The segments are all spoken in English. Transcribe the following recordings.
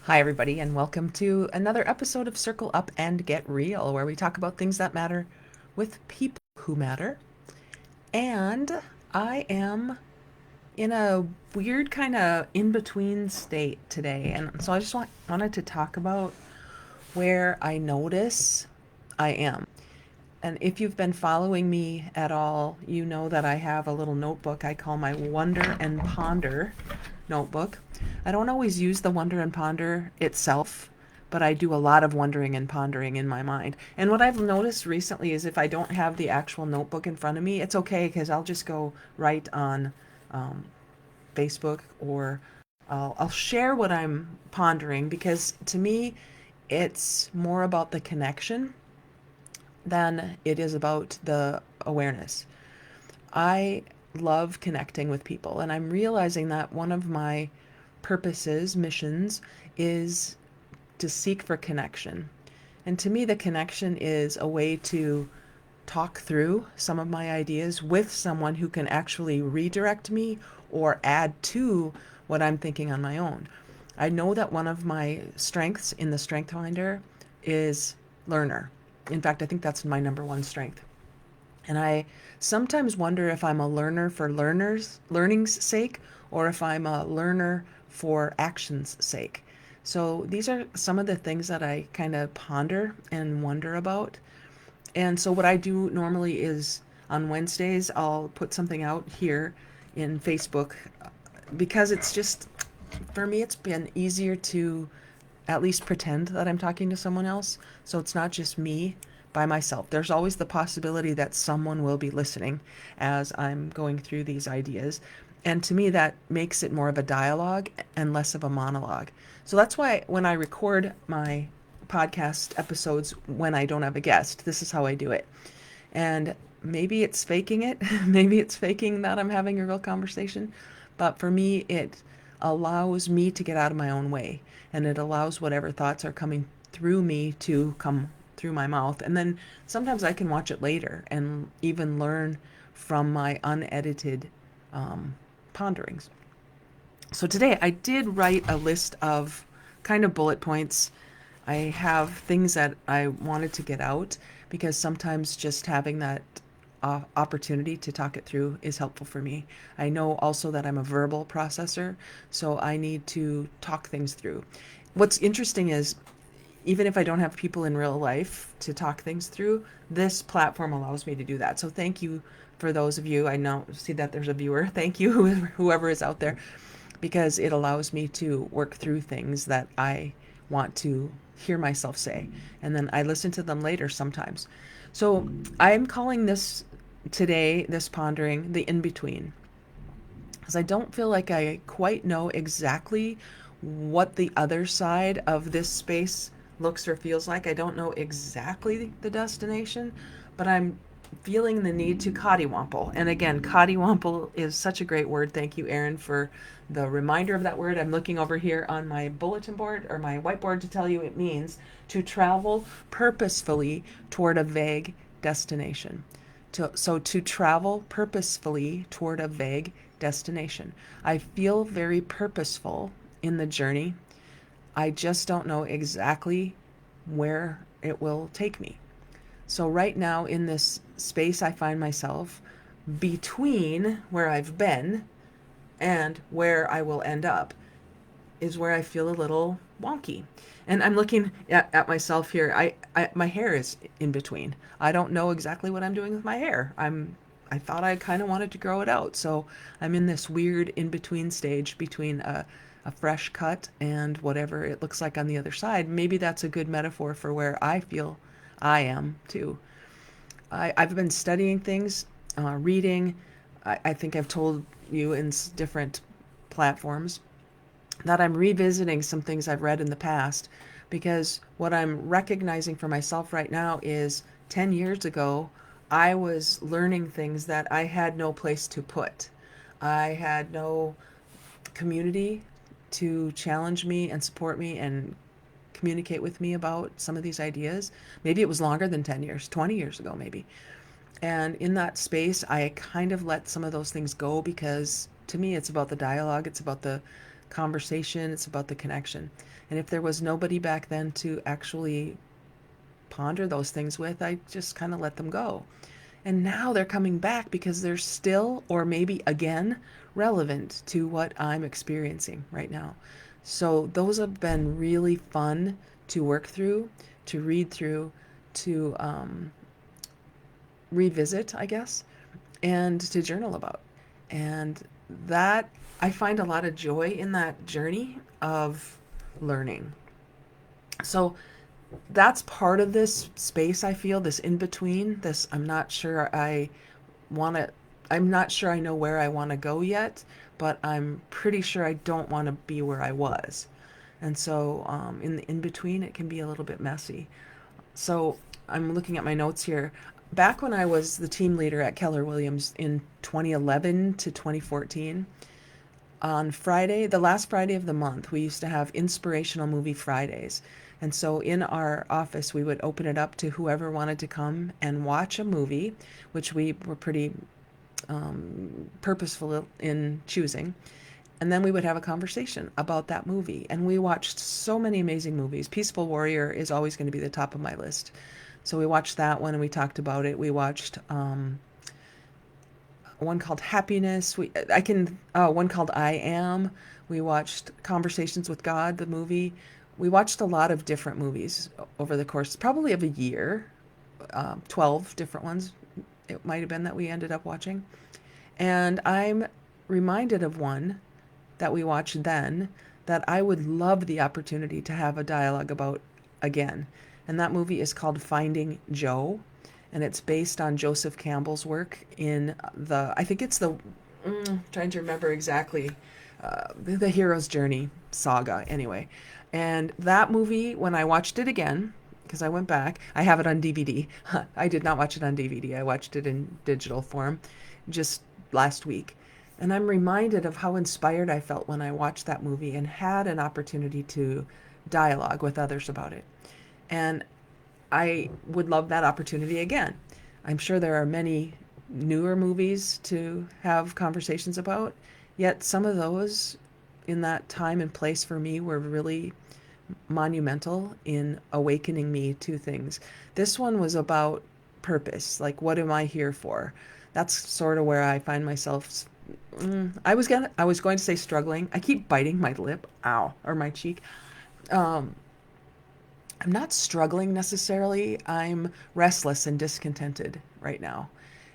Hi, everybody, and welcome to another episode of Circle Up and Get Real, where we talk about things that matter with people who matter. And I am in a weird kind of in between state today. And so I just wanted to talk about where I notice I am. And if you've been following me at all, you know that I have a little notebook I call my Wonder and Ponder notebook. I don't always use the Wonder and Ponder itself, but I do a lot of wondering and pondering in my mind. And what I've noticed recently is if I don't have the actual notebook in front of me, it's okay because I'll just go right on um, Facebook, or I'll share what I'm pondering, because to me, it's more about the connection than it is about the awareness. I love connecting with people, and I'm realizing that one of my purposes, missions, is to seek for connection. And to me, the connection is a way to talk through some of my ideas with someone who can actually redirect me or add to what I'm thinking on my own. I know that one of my strengths in the Strength Finder is learner. In fact, I think that's my number one strength. And I sometimes wonder if I'm a learner for learning's sake, or if I'm a learner for action's sake. So these are some of the things that I kind of ponder and wonder about. And so what I do normally is on Wednesdays, I'll put something out here in Facebook, because it's just, for me, it's been easier to at least pretend that I'm talking to someone else. So it's not just me by myself. There's always the possibility that someone will be listening as I'm going through these ideas. And to me, that makes it more of a dialogue and less of a monologue. So that's why when I record my podcast episodes when I don't have a guest, this is how I do it. And maybe it's faking it, maybe it's faking that I'm having a real conversation. But for me, it allows me to get out of my own way, and it allows whatever thoughts are coming through me to come through my mouth. And then sometimes I can watch it later and even learn from my unedited ponderings. So today I did write a list of kind of bullet points. I have things that I wanted to get out, because sometimes just having that opportunity to talk it through is helpful for me. I know also that I'm a verbal processor, so I need to talk things through. What's interesting is, even if I don't have people in real life to talk things through, this platform allows me to do that. So thank you for those of you. I know, see that there's a viewer. Thank you, whoever is out there, because it allows me to work through things that I want to hear myself say. And then I listen to them later sometimes. So I'm calling this today, this pondering, the in between, because I don't feel like I quite know exactly what the other side of this space looks or feels like. I don't know exactly the destination, but I'm feeling the need to cottywomple. And again, cottywomple is such a great word. Thank you, Erin, for the reminder of that word. I'm looking over here on my bulletin board, or my whiteboard, to tell you it means to travel purposefully toward a vague destination. So to travel purposefully toward a vague destination. I feel very purposeful in the journey. I just don't know exactly where it will take me. So right now in this space, I find myself between where I've been and where I will end up, is where I feel a little wonky. And I'm looking at myself here. My hair is in between. I don't know exactly what I'm doing with my hair. I thought I kind of wanted to grow it out. So I'm in this weird in between stage between a fresh cut and whatever it looks like on the other side. Maybe that's a good metaphor for where I feel I am too. I've been studying things, reading. I think I've told you in different platforms that I'm revisiting some things I've read in the past, because what I'm recognizing for myself right now is 10 years ago, I was learning things that I had no place to put. I had no community to challenge me and support me and communicate with me about some of these ideas. Maybe it was longer than 10 years, 20 years ago, maybe. And in that space, I kind of let some of those things go, because to me, it's about the dialogue. It's about conversation, it's about the connection. And if there was nobody back then to actually ponder those things with, I just kind of let them go. And now they're coming back because they're still, or maybe again, relevant to what I'm experiencing right now. So those have been really fun to work through, to read through, to revisit, I guess, and to journal about. And that, I find a lot of joy in that journey of learning. So that's part of this space, I feel, this in between, this want to, I'm not sure I know where I want to go yet, but I'm pretty sure I don't want to be where I was. And so in the in between, it can be a little bit messy. So I'm looking at my notes here. Back when I was the team leader at Keller Williams in 2011 to 2014, on Friday, the last Friday of the month, we used to have inspirational movie Fridays. And so in our office, we would open it up to whoever wanted to come and watch a movie, which we were pretty purposeful in choosing. And then we would have a conversation about that movie. And we watched so many amazing movies. Peaceful Warrior is always going to be the top of my list. So we watched that one and we talked about it. We watched one called Happiness. One called I Am. We watched Conversations with God, the movie. We watched a lot of different movies over the course, probably of a year, 12 different ones. It might have been that we ended up watching. And I'm reminded of one that we watched then that I would love the opportunity to have a dialogue about again. And that movie is called Finding Joe. And it's based on Joseph Campbell's work in I think it's trying to remember exactly, the hero's journey saga anyway. And that movie, when I watched it again, because I went back, I have it on DVD. I did not watch it on DVD. I watched it in digital form just last week. And I'm reminded of how inspired I felt when I watched that movie and had an opportunity to dialogue with others about it. And I would love that opportunity again. I'm sure there are many newer movies to have conversations about, yet some of those in that time and place for me were really monumental in awakening me to things. This one was about purpose, like what am I here for? That's sort of where I find myself. I was going to say struggling. I keep biting my lip, ow, or my cheek. Um, I'm not struggling necessarily. I'm restless and discontented right now.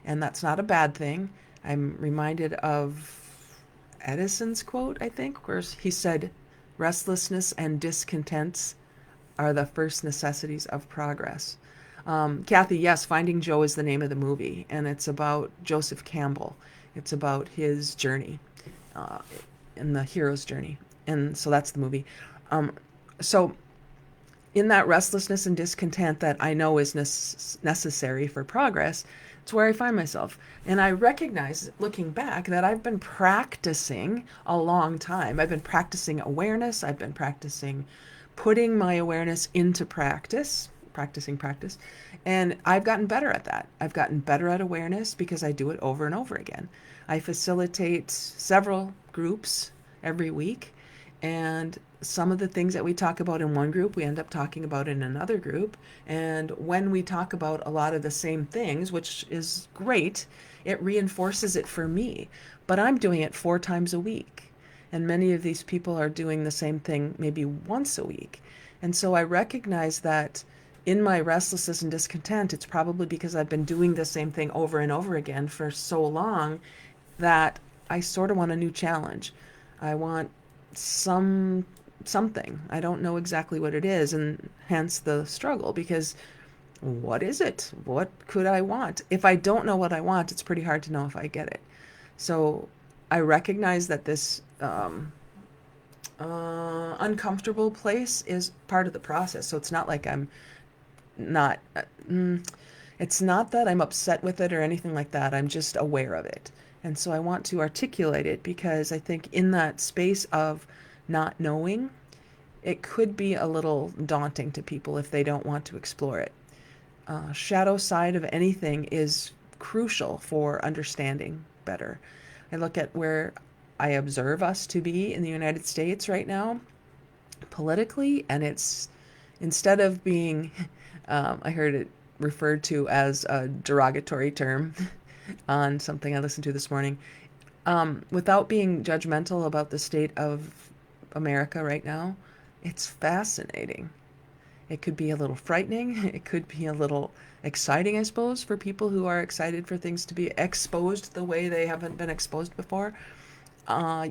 And that's not a bad thing. I'm reminded of Edison's quote, I think, where he said, restlessness and discontent are the first necessities of progress. Kathy, yes, Finding Joe is the name of the movie, and it's about Joseph Campbell. It's about his journey, uh, in the hero's journey. And so that's the movie. So in that restlessness and discontent that I know is necessary for progress, it's where I find myself. And I recognize, looking back, that I've been practicing a long time. I've been practicing awareness. I've been practicing putting my awareness into practice, practicing practice. And I've gotten better at that. I've gotten better at awareness because I do it over and over again. I facilitate several groups every week. And some of the things that we talk about in one group, we end up talking about in another group. And when we talk about a lot of the same things, which is great, it reinforces it for me. But I'm doing it 4 times a week. And many of these people are doing the same thing maybe once a week. And so I recognize that in my restlessness and discontent, it's probably because I've been doing the same thing over and over again for so long that I sort of want a new challenge. I want something. I don't know exactly what it is, and hence the struggle, because what is it? What could I want? If I don't know what I want, it's pretty hard to know if I get it. So I recognize that this uncomfortable place is part of the process. So it's not like I'm not, it's not that I'm upset with it or anything like that. I'm just aware of it. And so I want to articulate it because I think in that space of not knowing, it could be a little daunting to people if they don't want to explore it. Shadow side of anything is crucial for understanding better. I look at where I observe us to be in the United States right now, politically, and it's instead of being, I heard it referred to as a derogatory term on something I listened to this morning, without being judgmental about the state of America right now, it's fascinating. It could be a little frightening. It could be a little exciting, I suppose, for people who are excited for things to be exposed the way they haven't been exposed before. Uh,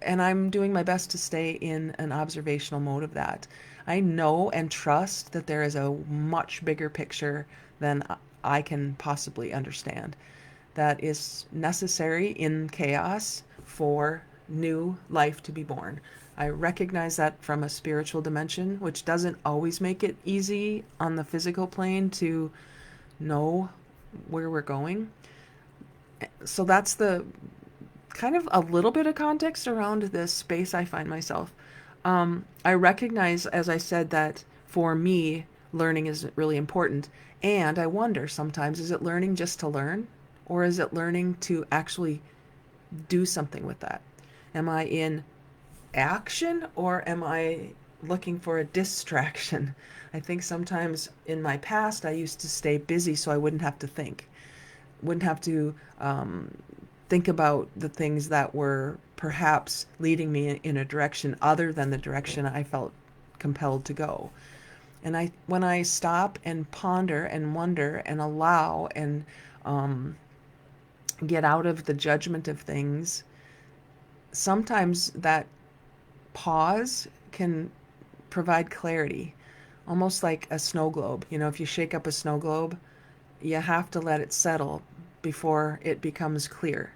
and I'm doing my best to stay in an observational mode of that. I know and trust that there is a much bigger picture than I can possibly understand that is necessary in chaos for new life to be born. I recognize that from a spiritual dimension, which doesn't always make it easy on the physical plane to know where we're going. So that's the kind of a little bit of context around this space I find myself. I recognize, as I said, that for me, learning is really important. And I wonder sometimes, is it learning just to learn? Or is it learning to actually do something with that? Am I in action or am I looking for a distraction? I think sometimes in my past I used to stay busy so I wouldn't have to think, wouldn't have to think about the things that were perhaps leading me in a direction other than the direction I felt compelled to go. And when I stop and ponder and wonder and allow and get out of the judgment of things, sometimes that pause can provide clarity, almost like a snow globe. You know, if you shake up a snow globe, you have to let it settle before it becomes clear.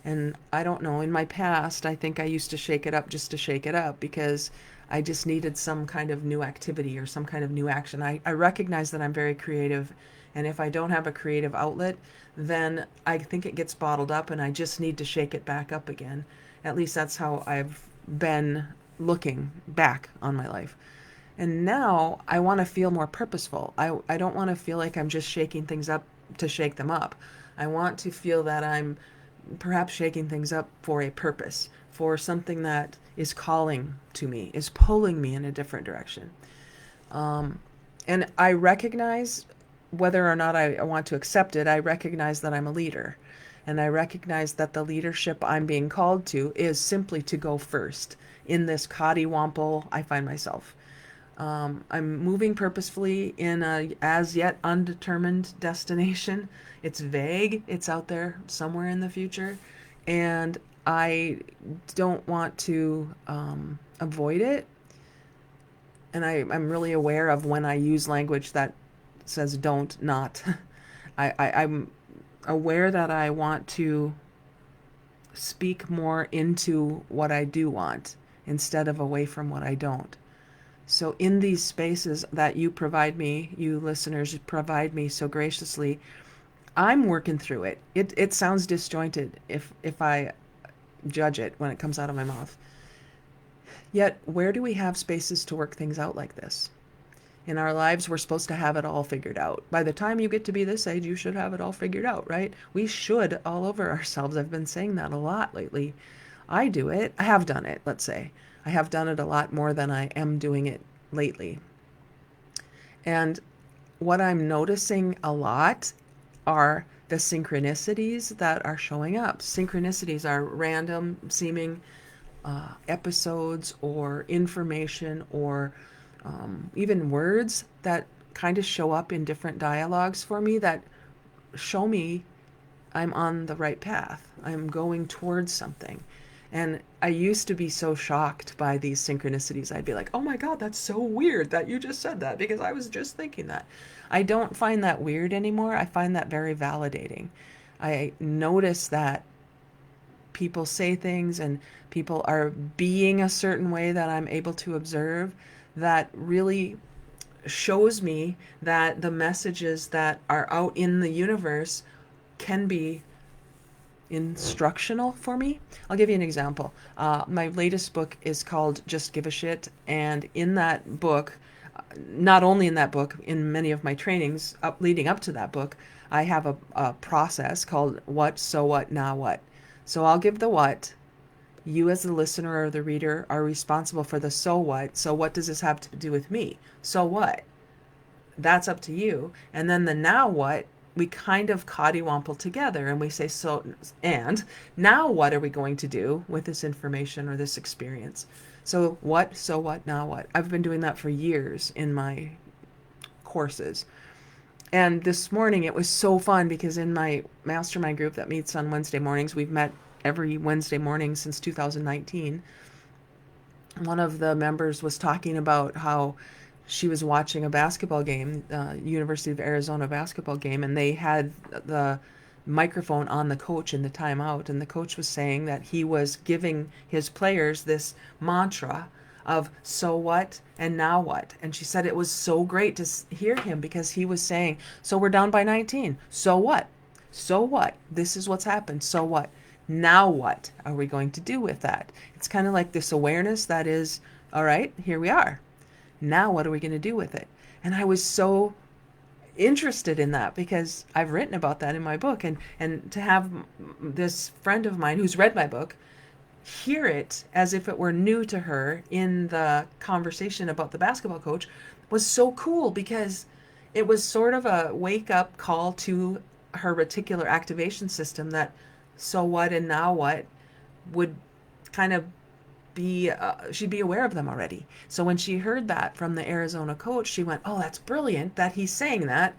And I don't know, in my past, I think I used to shake it up just to shake it up because I just needed some kind of new activity or some kind of new action. I recognize that I'm very creative, and if I don't have a creative outlet, then I think it gets bottled up and I just need to shake it back up again. At least that's how I've been looking back on my life. And now I want to feel more purposeful. I don't want to feel like I'm just shaking things up to shake them up. I want to feel that I'm perhaps shaking things up for a purpose, for something that is calling to me, is pulling me in a different direction. And I recognize, whether or not I want to accept it, I recognize that I'm a leader. And I recognize that the leadership I'm being called to is simply to go first in this cottywomple I find myself. I'm moving purposefully in a as yet undetermined destination. It's vague, it's out there somewhere in the future, and I don't want to avoid it. And I'm really aware of when I use language that says don't, not. I'm aware that I want to speak more into what I do want instead of away from what I don't. So in these spaces that you provide me, you listeners provide me so graciously, I'm working through it. It sounds disjointed if I judge it when it comes out of my mouth. Yet, where do we have spaces to work things out like this? In our lives, we're supposed to have it all figured out. By the time you get to be this age, you should have it all figured out, right? We should all over ourselves. I've been saying that a lot lately. I do it. I have done it, let's say. I have done it a lot more than I am doing it lately. And what I'm noticing a lot are the synchronicities that are showing up. Synchronicities are random seeming episodes or information or even words that kind of show up in different dialogues for me that show me I'm on the right path. I'm going towards something. And I used to be so shocked by these synchronicities. I'd be like, oh my God, that's so weird that you just said that because I was just thinking that. I don't find that weird anymore. I find that very validating. I notice that people say things and people are being a certain way that I'm able to observe that really shows me that the messages that are out in the universe can be instructional for me. I'll give you an example. My latest book is called Just Give a Shit. And in that book, not only in that book, in many of my trainings leading up to that book, I have a process called what, so what, now what. So I'll give the what, You as the listener or the reader are responsible for the so what. So what does this have to do with me? So what? That's up to you. And then the now what, we kind of cottywomple together and we say, and now what are we going to do with this information or this experience? So what, now what? I've been doing that for years in my courses. And this morning it was so fun because in my mastermind group that meets on Wednesday mornings, we've met every Wednesday morning since 2019. One of the members was talking about how she was watching a basketball game, University of Arizona basketball game, and they had the microphone on the coach in the timeout, and the coach was saying that he was giving his players this mantra of so what and now what. And she said it was so great to hear him because he was saying, so we're down by 19. So what? So what? This is what's happened. So what? Now what are we going to do with that? It's kind of like this awareness that is, all right, here we are. Now what are we going to do with it? And I was so interested in that because I've written about that in my book, and to have this friend of mine who's read my book hear it as if it were new to her in the conversation about the basketball coach was so cool because it was sort of a wake up call to her reticular activation system that so what and now what would kind of be she'd be aware of them already. So when she heard that from the Arizona coach, she went, "Oh, that's brilliant that he's saying that."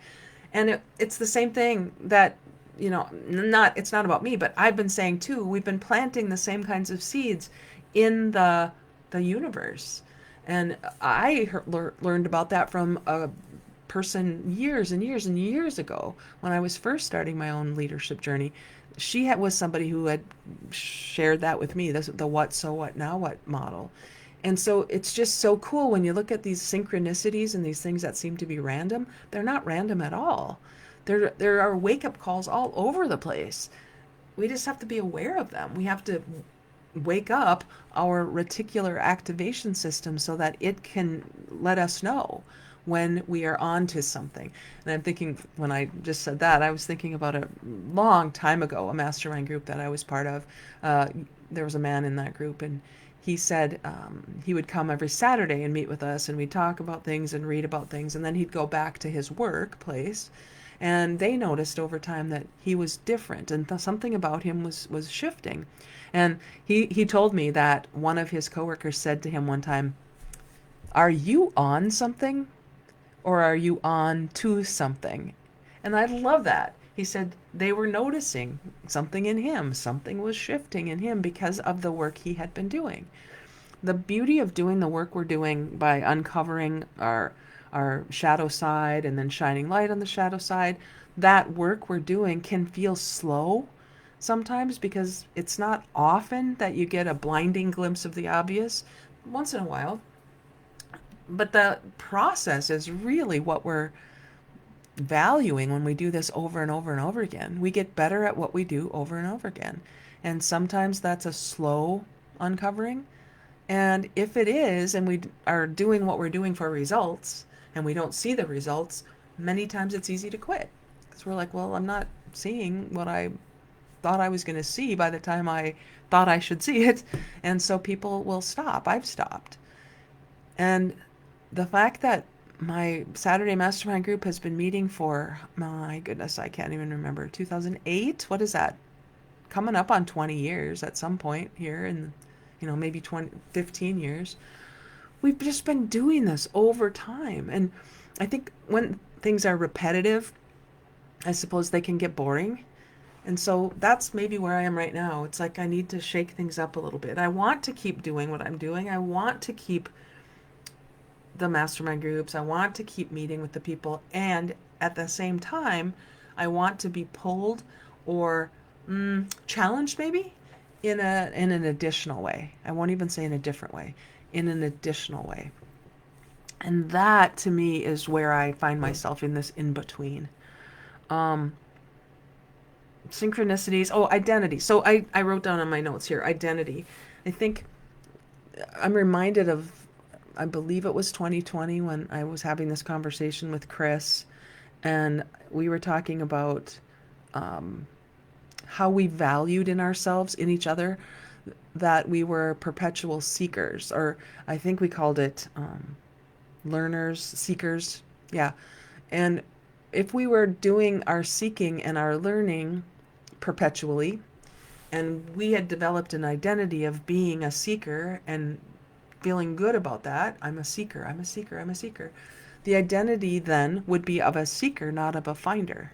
And it's the same thing that, not it's not about me, but I've been saying too. We've been planting the same kinds of seeds in the universe. And I learned about that from a person years and years and years ago when I was first starting my own leadership journey. She was somebody who had shared that with me, the what, so what, now what model. And so it's just so cool when you look at these synchronicities and these things that seem to be random. They're not random at all. There are wake up calls all over the place. We just have to be aware of them. We have to wake up our reticular activation system so that it can let us know when we are on to something. And I'm thinking, when I just said that, I was thinking about a long time ago, a mastermind group that I was part of. There was a man in that group, and he said he would come every Saturday and meet with us, and we'd talk about things and read about things, and then he'd go back to his workplace. And they noticed over time that he was different, and something about him was shifting. And he told me that one of his coworkers said to him one time, "Are you on something? Or are you on to something?" And I love that. He said they were noticing something in him. Something was shifting in him because of the work he had been doing. The beauty of doing the work we're doing by uncovering our shadow side and then shining light on the shadow side, that work we're doing can feel slow sometimes because it's not often that you get a blinding glimpse of the obvious. Once in a while, but the process is really what we're valuing when we do this over and over and over again. We get better at what we do over and over again. And sometimes that's a slow uncovering. And if it is, and we are doing what we're doing for results, and we don't see the results, many times it's easy to quit. Because we're like, well, I'm not seeing what I thought I was going to see by the time I thought I should see it. And so people will stop. I've stopped. And the fact that my Saturday mastermind group has been meeting for, my goodness, I can't even remember, 2008? What is that? Coming up on 20 years at some point here in, maybe 15 years. We've just been doing this over time. And I think when things are repetitive, I suppose they can get boring. And so that's maybe where I am right now. It's like I need to shake things up a little bit. I want to keep doing what I'm doing. I want to keep the mastermind groups. I want to keep meeting with the people. And at the same time, I want to be pulled or challenged maybe in an additional way. I won't even say in a different way, in an additional way. And that to me is where I find myself in this in between. Synchronicities. Oh, identity. So I wrote down on my notes here, identity. I think I'm reminded of, I believe it was 2020 when I was having this conversation with Chris, and we were talking about how we valued in ourselves, in each other, that we were perpetual seekers, or I think we called it learners, seekers. Yeah. And if we were doing our seeking and our learning perpetually, and we had developed an identity of being a seeker and feeling good about that, I'm a seeker, I'm a seeker, I'm a seeker. The identity then would be of a seeker, not of a finder.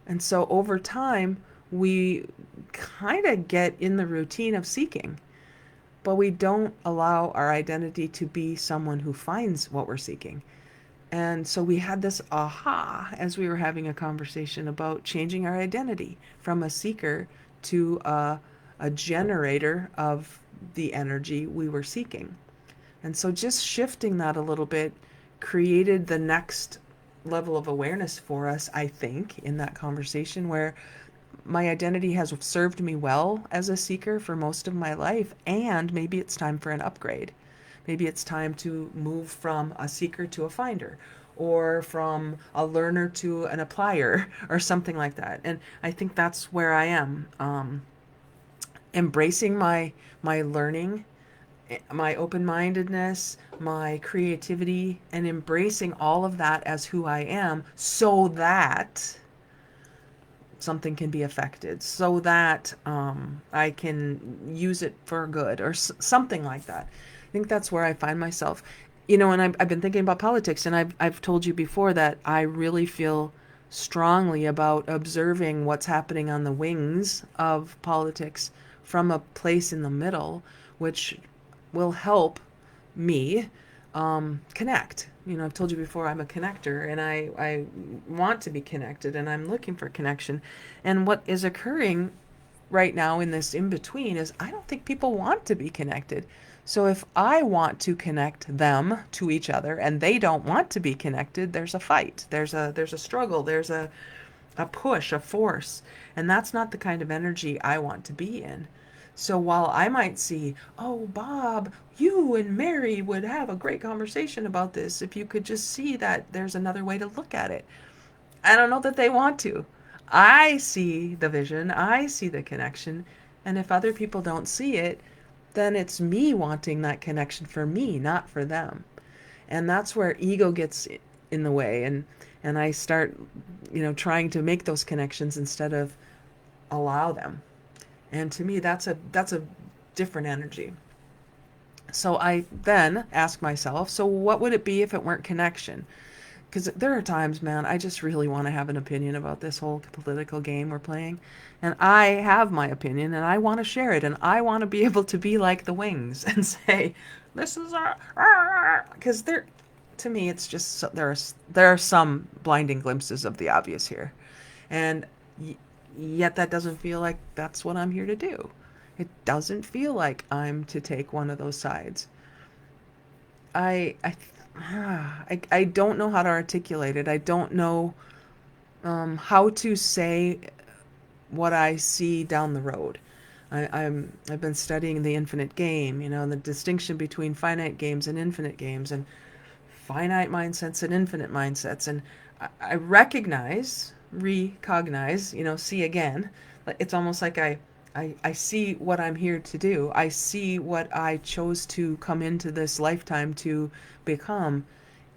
And so over time, we kind of get in the routine of seeking, but we don't allow our identity to be someone who finds what we're seeking. And so we had this aha as we were having a conversation about changing our identity from a seeker to a generator of the energy we were seeking. And so just shifting that a little bit created the next level of awareness for us, I think, in that conversation where my identity has served me well as a seeker for most of my life, and maybe it's time for an upgrade. Maybe it's time to move from a seeker to a finder, or from a learner to an applier, or something like that. And I think that's where I am, embracing my learning, my open-mindedness, my creativity, and embracing all of that as who I am, so that something can be affected, so that I can use it for good, or something like that. I think that's where I find myself. And I've been thinking about politics, and I've told you before that I really feel strongly about observing what's happening on the wings of politics from a place in the middle, which will help me connect. I've told you before, I'm a connector, and I want to be connected, and I'm looking for connection. And what is occurring right now in this in between is I don't think people want to be connected. So if I want to connect them to each other and they don't want to be connected, there's a fight. There's a struggle, there's a push, a force. And that's not the kind of energy I want to be in. So while I might see, oh, Bob, you and Mary would have a great conversation about this if you could just see that there's another way to look at it. I don't know that they want to. I see the vision, I see the connection, and if other people don't see it, then it's me wanting that connection for me, not for them. And that's where ego gets in the way, and I start, trying to make those connections instead of allow them. And to me, that's a different energy. So I then ask myself, so what would it be if it weren't connection? Because there are times, man, I just really want to have an opinion about this whole political game we're playing. And I have my opinion, and I want to share it, and I want to be able to be like the wings and say, this is our... Because to me, it's just, there are some blinding glimpses of the obvious here. And yet that doesn't feel like that's what I'm here to do. It doesn't feel like I'm to take one of those sides. I I I don't know how to articulate it. I don't know how to say what I see down the road. I've been studying the infinite game, the distinction between finite games and infinite games, and finite mindsets and infinite mindsets. And I recognize, see again. It's almost like I see what I'm here to do. I see what I chose to come into this lifetime to become,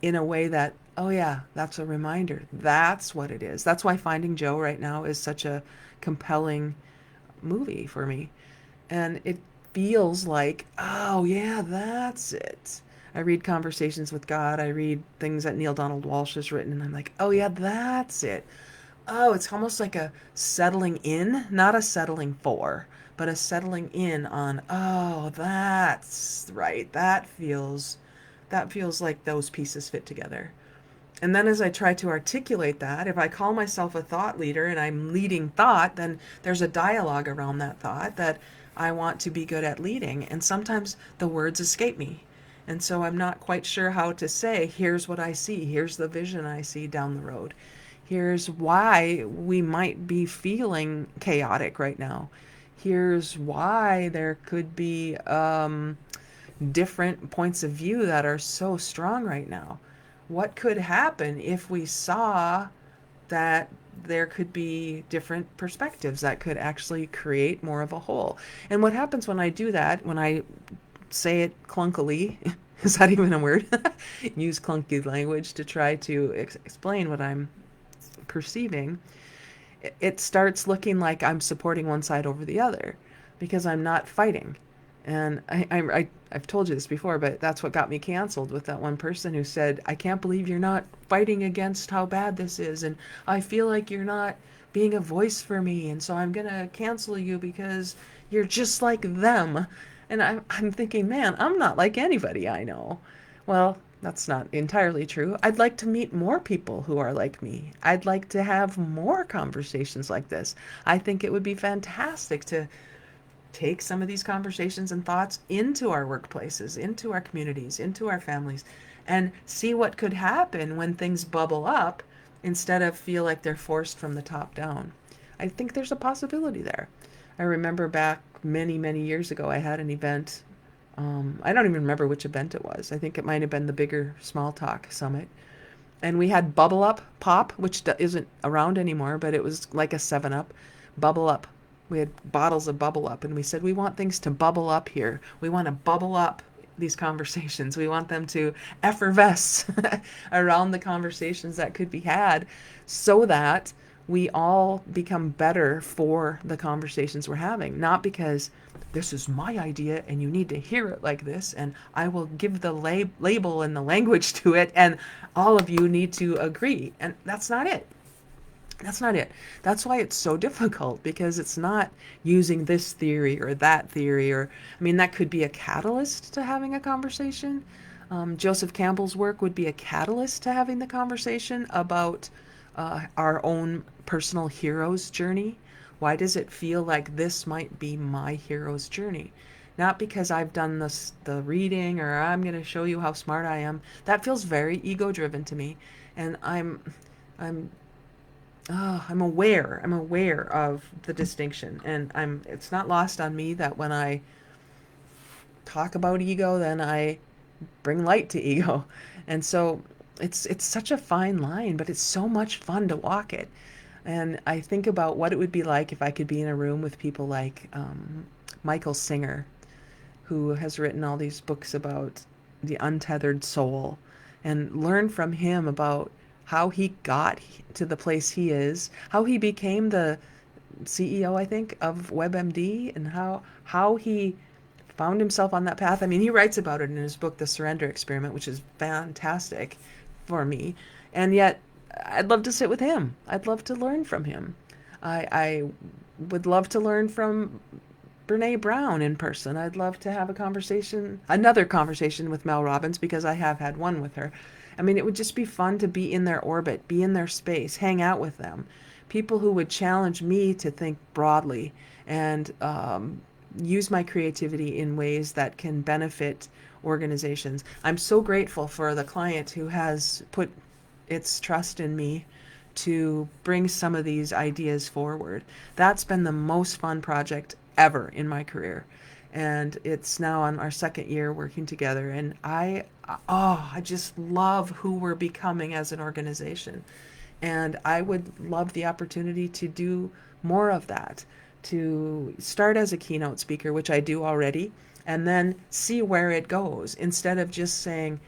in a way that, oh yeah, that's a reminder. That's what it is. That's why Finding Joe right now is such a compelling movie for me. And it feels like, oh yeah, that's it. I read Conversations with God. I read things that Neil Donald Walsh has written, and I'm like, oh yeah, that's it. Oh, it's almost like a settling in, not a settling for, but a settling in on, oh, that's right. That feels like those pieces fit together. And then as I try to articulate that, if I call myself a thought leader and I'm leading thought, then there's a dialogue around that thought that I want to be good at leading. And sometimes the words escape me. And so I'm not quite sure how to say, here's what I see, here's the vision I see down the road. Here's why we might be feeling chaotic right now. Here's why there could be different points of view that are so strong right now. What could happen if we saw that there could be different perspectives that could actually create more of a whole. And what happens when I do that, when I say it clunkily, is that even a word? Use clunky language to try to explain what I'm perceiving, it starts looking like I'm supporting one side over the other because I'm not fighting. And I've told you this before, but that's what got me canceled with that one person who said, I can't believe you're not fighting against how bad this is. And I feel like you're not being a voice for me. And so I'm going to cancel you because you're just like them. And I'm thinking, man, I'm not like anybody I know. Well, that's not entirely true. I'd like to meet more people who are like me. I'd like to have more conversations like this. I think it would be fantastic to take some of these conversations and thoughts into our workplaces, into our communities, into our families, and see what could happen when things bubble up instead of feel like they're forced from the top down. I think there's a possibility there. I remember back many, many years ago, I had an event. I don't even remember which event it was. I think it might have been the bigger Small Talk Summit. And we had Bubble Up Pop, which isn't around anymore, but it was like a 7 Up. Bubble Up. We had bottles of Bubble Up, and we said, we want things to bubble up here. We want to bubble up these conversations. We want them to effervesce around the conversations that could be had so that we all become better for the conversations we're having. Not because this is my idea and you need to hear it like this, and I will give the label and the language to it, and all of you need to agree. And that's not it. That's not it. That's why it's so difficult, because it's not using this theory or that theory, or, I mean, that could be a catalyst to having a conversation. Joseph Campbell's work would be a catalyst to having the conversation about our own personal hero's journey. Why does it feel like this might be my hero's journey? Not because I've done the reading or I'm going to show you how smart I am. That feels very ego driven to me, and I'm I'm aware. I'm aware of the distinction, and it's not lost on me that when I talk about ego, then I bring light to ego. And so it's such a fine line, but it's so much fun to walk it. And I think about what it would be like if I could be in a room with people like Michael Singer, who has written all these books about the untethered soul, and learn from him about how he got to the place he is, how he became the CEO, I think, of WebMD, and how he found himself on that path. I mean, he writes about it in his book, The Surrender Experiment, which is fantastic for me. And yet, I'd love to sit with him. I'd love to learn from him. I would love to learn from Brene Brown in person. I'd love to have another conversation with Mel Robbins, because I have had one with her. I mean, it would just be fun to be in their orbit, be in their space, hang out with them. People who would challenge me to think broadly and use my creativity in ways that can benefit organizations. I'm so grateful for the client who has put its trust in me to bring some of these ideas forward. That's been the most fun project ever in my career. And it's now on our second year working together. And I just love who we're becoming as an organization. And I would love the opportunity to do more of that, to start as a keynote speaker, which I do already, and then see where it goes, instead of just saying,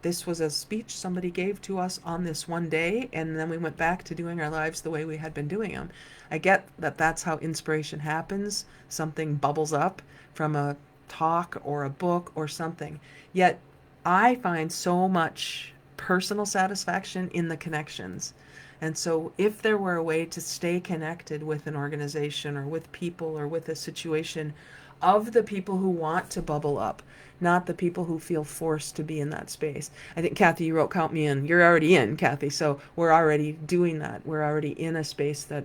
this was a speech somebody gave to us on this one day, and then we went back to doing our lives the way we had been doing them. I get that that's how inspiration happens. Something bubbles up from a talk or a book or something. Yet I find so much personal satisfaction in the connections. And so if there were a way to stay connected with an organization or with people or with a situation, of the people who want to bubble up, not the people who feel forced to be in that space. I think, Kathy, you wrote count me in. You're already in, Kathy. So we're already doing that. We're already in a space that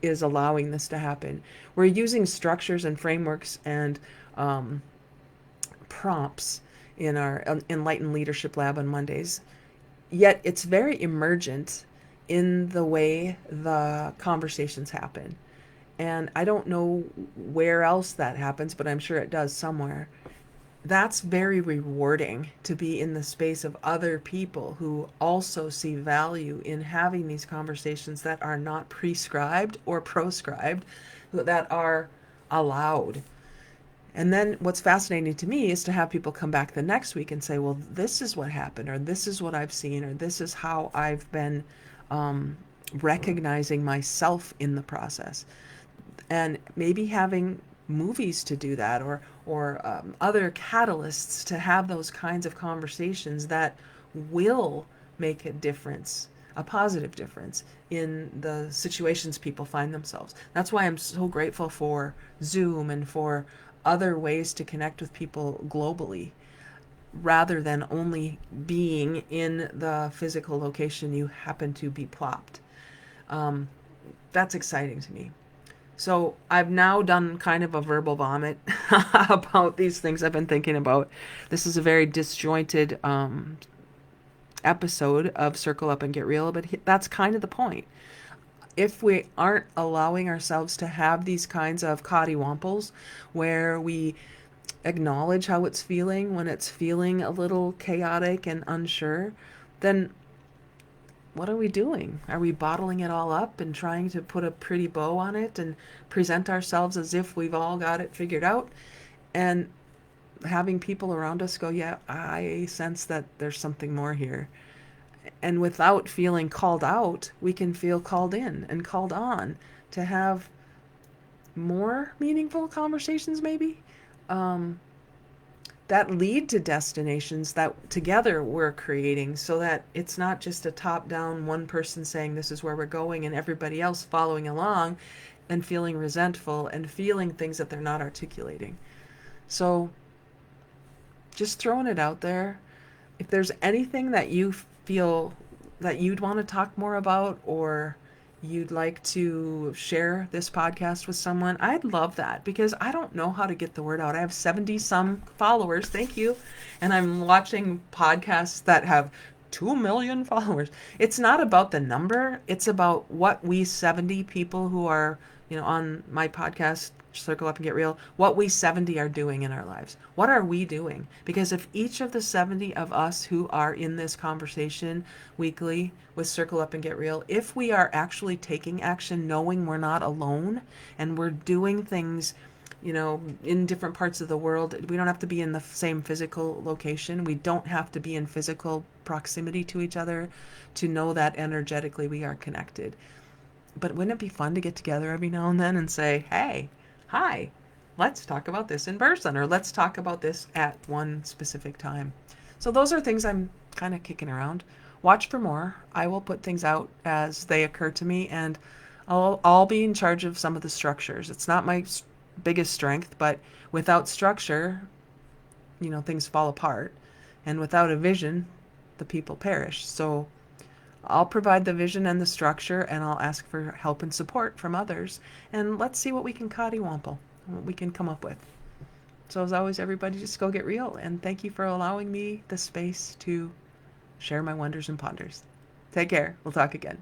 is allowing this to happen. We're using structures and frameworks and prompts in our Enlightened Leadership Lab on Mondays. Yet it's very emergent in the way the conversations happen. And I don't know where else that happens, but I'm sure it does somewhere. that's very rewarding, to be in the space of other people who also see value in having these conversations that are not prescribed or proscribed, that are allowed. And then what's fascinating to me is to have people come back the next week and say, well, this is what happened, or this is what I've seen, or this is how I've been recognizing myself in the process. And maybe having movies to do that, or other catalysts to have those kinds of conversations that will make a difference, a positive difference in the situations people find themselves. That's why I'm so grateful for Zoom and for other ways to connect with people globally, rather than only being in the physical location you happen to be plopped. Um, that's exciting to me. So I've now done kind of a verbal vomit about these things I've been thinking about. This is a very disjointed episode of Circle Up and Get Real, but that's kind of the point. If we aren't allowing ourselves to have these kinds of coddywamples where we acknowledge how it's feeling when it's feeling a little chaotic and unsure, then what are we doing? Are we bottling it all up and trying to put a pretty bow on it and present ourselves as if we've all got it figured out? And having people around us go, yeah, I sense that there's something more here. And without feeling called out, we can feel called in and called on to have more meaningful conversations, maybe. Um, that lead to destinations that together we're creating, so that it's not just a top down one person saying this is where we're going and everybody else following along and feeling resentful and feeling things that they're not articulating. So just throwing it out there. If there's anything that you feel that you'd want to talk more about, or you'd like to share this podcast with someone, I'd love that, because I don't know how to get the word out. I have 70 some followers, thank you, and I'm watching podcasts that have 2 million followers. It's not about the number, it's about what we 70 people who are, on my podcast, Circle Up and Get Real, what we 70 are doing in our lives. What are we doing? Because if each of the 70 of us who are in this conversation weekly with Circle Up and Get Real, if we are actually taking action, knowing we're not alone, and we're doing things, in different parts of the world, we don't have to be in the same physical location. We don't have to be in physical proximity to each other to know that energetically we are connected. But wouldn't it be fun to get together every now and then and say, hey, hi, let's talk about this in person, or let's talk about this at one specific time. So those are things I'm kind of kicking around. Watch for more. I will put things out as they occur to me, and I'll be in charge of some of the structures. It's not my biggest strength, but without structure, things fall apart. And without a vision, the people perish. So I'll provide the vision and the structure, and I'll ask for help and support from others. And let's see what we can cottywomple, what we can come up with. So as always, everybody, just go get real. And thank you for allowing me the space to share my wonders and ponders. Take care. We'll talk again.